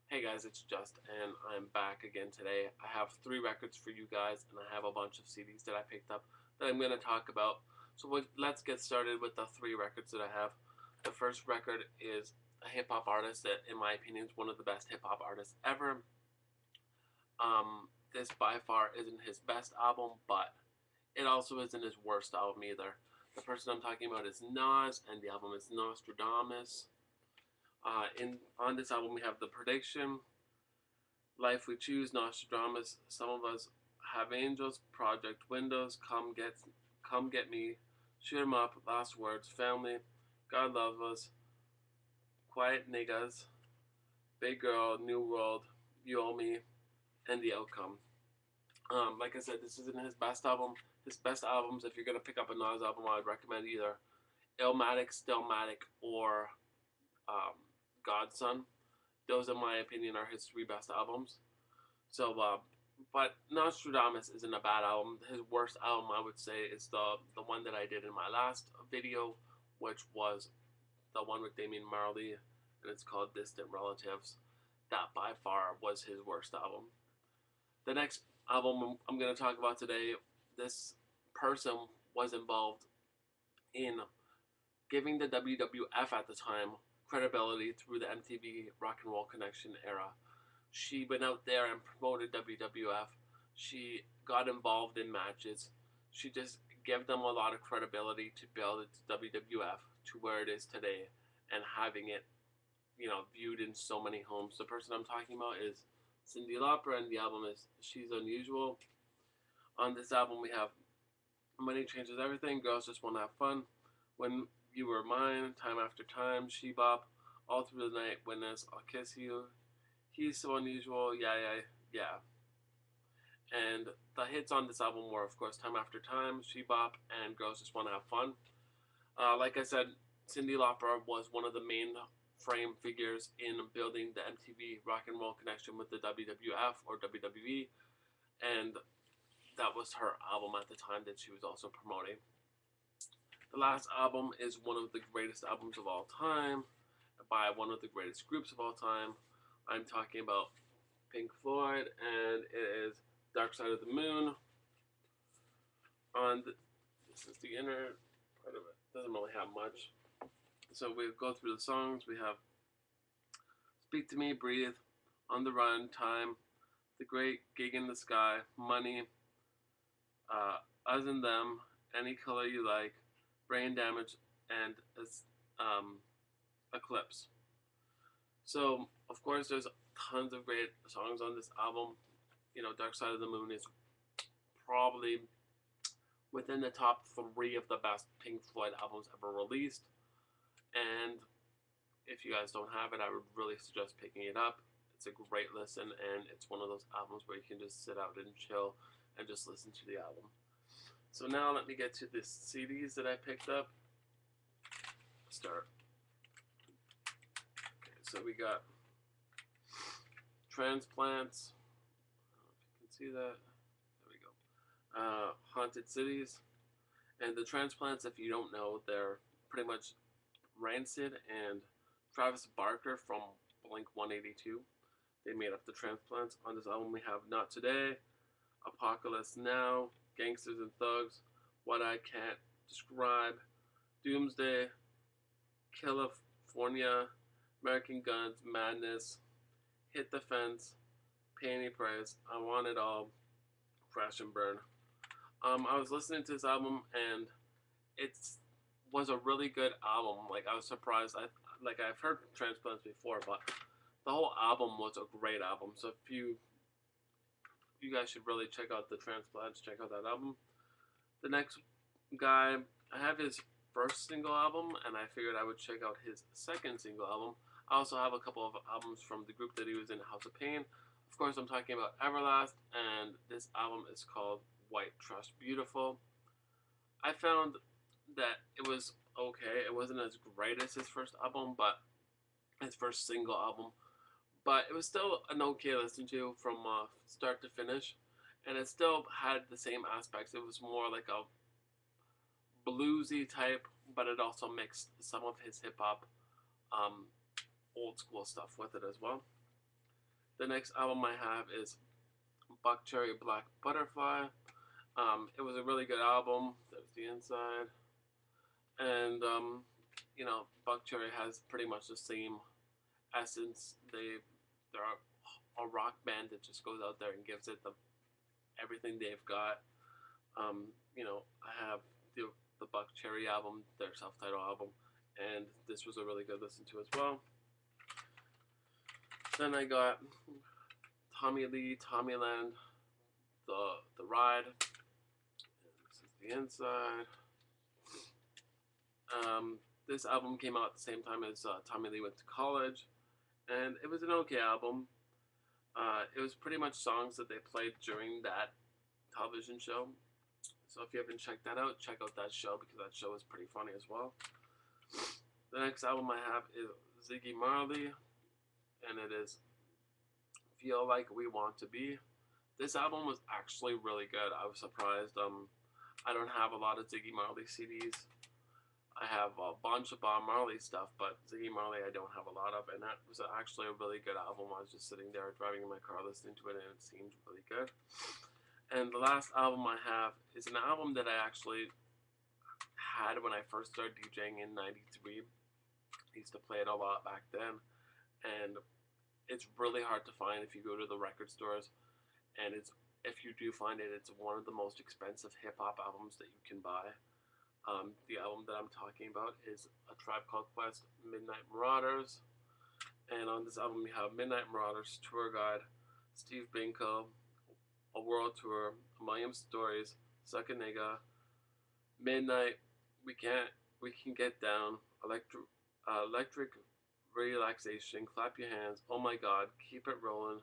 Hey guys, it's Just, and I'm back again today. I have three records for you guys, and I have a bunch of CDs that I picked up that I'm going to talk about. So let's get started with the three records that I have. The first record is a hip hop artist that, in my opinion, is one of the best hip hop artists ever. This by far isn't his best album, but it also isn't his worst album either. The person I'm talking about is Nas, and the album is Nostradamus. In on this album, we have The Prediction, Life We Choose, Nostradamus, Some of Us Have Angels, Project Windows, Come Get Me, Shoot 'em Up, Last Words, Family, God Love Us, Quiet Niggas, Big Girl, New World, You Owe Me, and The Outcome. Like I said, this isn't his best album. His best albums, if you're gonna pick up a Nas album, I would recommend either Illmatic, Stillmatic, or um, Godson. Those, in my opinion, are his three best albums. But Nostradamus isn't a bad album. His worst album, I would say, is the one that I did in my last video, which was the one with Damian Marley, and it's called Distant Relatives. That by far was his worst album. The next album I'm going to talk about today, this person was involved in giving the WWF at the time credibility through the MTV Rock and Roll Connection era. She went out there and promoted WWF. She got involved in matches. She just gave them a lot of credibility to build its WWF to where it is today and having it, viewed in so many homes. The person I'm talking about is Cyndi Lauper, and the album is She's Unusual. On this album, we have Money Changes Everything, Girls Just Want to Have Fun, When You Were Mine, Time After Time, She Bop, All Through the Night, Witness, I'll Kiss You, He's So Unusual, Yeah, Yeah, Yeah. And the hits on this album were, of course, Time After Time, She Bop, and Girls Just Want to Have Fun. Like I said, Cyndi Lauper was one of the main frame figures in building the MTV Rock and Roll Connection with the WWF or WWE, and that was her album at the time that she was also promoting. The last album is one of the greatest albums of all time by one of the greatest groups of all time. I'm talking about Pink Floyd, and it is Dark Side of the Moon. This is the inner part of it. Doesn't really have much. So we go through the songs. We have Speak to Me, Breathe, On the Run, Time, The Great Gig in the Sky, Money, Us and Them, Any Color You Like, Brain Damage, and Eclipse. So, of course, there's tons of great songs on this album. Dark Side of the Moon is probably within the top three of the best Pink Floyd albums ever released. And if you guys don't have it, I would really suggest picking it up. It's a great listen, and it's one of those albums where you can just sit out and chill and just listen to the album. So now let me get to the CDs that I picked up. Start. Okay, so we got Transplants. I don't know if you can see that. There we go. Haunted Cities. And the Transplants, if you don't know, they're pretty much Rancid and Travis Barker from Blink 182. They made up the Transplants. On this album, we have Not Today, Apocalypse Now, Gangsters and Thugs, What I Can't Describe, Doomsday, California, American Guns, Madness, Hit the Fence, Penny Price, I Want It All, Crash and Burn. I was listening to this album, and it was a really good album. Like, I was surprised. I've heard Transplants before, but the whole album was a great album. So if you guys should really check out the Transplants, check out that album. The next guy, I have his first single album, and I figured I would check out his second single album. I also have a couple of albums from the group that he was in, House of Pain. Of course, I'm talking about Everlast, and this album is called White Trust Beautiful. I found that it was okay. It wasn't as great as his first album, but his first single album. But it was still an okay listen to from start to finish, and it still had the same aspects. It was more like a bluesy type, but it also mixed some of his hip hop, um, old school stuff with it as well. The next album I have is Buckcherry Black Butterfly. It was a really good album. There's the inside, and you know, Buckcherry has pretty much the same essence. They're a rock band that just goes out there and gives it everything they've got. You know, I have the Buckcherry album, their self-titled album, and this was a really good listen to as well. Then I got Tommy Lee, Tommyland, the Ride. And this is the inside. This album came out at the same time as Tommy Lee went to college, and it was an okay album. It was pretty much songs that they played during that television show. So if you haven't checked that out, check out that show because that show is pretty funny as well. The next album I have is Ziggy Marley, and it is Feel Like We Want to Be. This album was actually really good. I was surprised. I don't have a lot of Ziggy Marley CDs. I have a bunch of Bob Marley stuff, but Ziggy Marley I don't have a lot of, and that was actually a really good album. I was just sitting there driving in my car listening to it, and it seemed really good. And the last album I have is an album that I actually had when I first started DJing in '93. I used to play it a lot back then, and it's really hard to find if you go to the record stores, and if you do find it, it's one of the most expensive hip-hop albums that you can buy. The album that I'm talking about is A Tribe Called Quest, Midnight Marauders. And on this album, we have Midnight Marauders, Tour Guide, Steve Binko, A World Tour, A Million Stories, Suck a Nigga, Midnight, We Can Get Down, Electric Relaxation, Clap Your Hands, Oh My God, Keep It Rolling,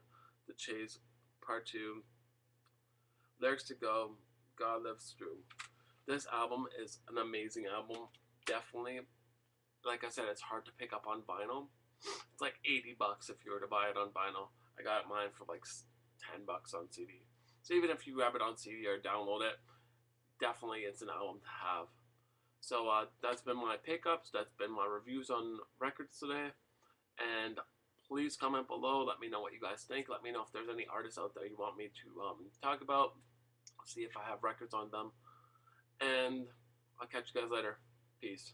The Chase, Part 2, Lyrics to Go, God Lives Through. This album is an amazing album. Definitely, like I said, it's hard to pick up on vinyl. It's like $80 if you were to buy it on vinyl. I got mine for like $10 on CD. So even if you grab it on CD or download it, definitely it's an album to have. So that's been my pickups. That's been my reviews on records today. And please comment below. Let me know what you guys think. Let me know if there's any artists out there you want me to talk about. See if I have records on them. And I'll catch you guys later. Peace.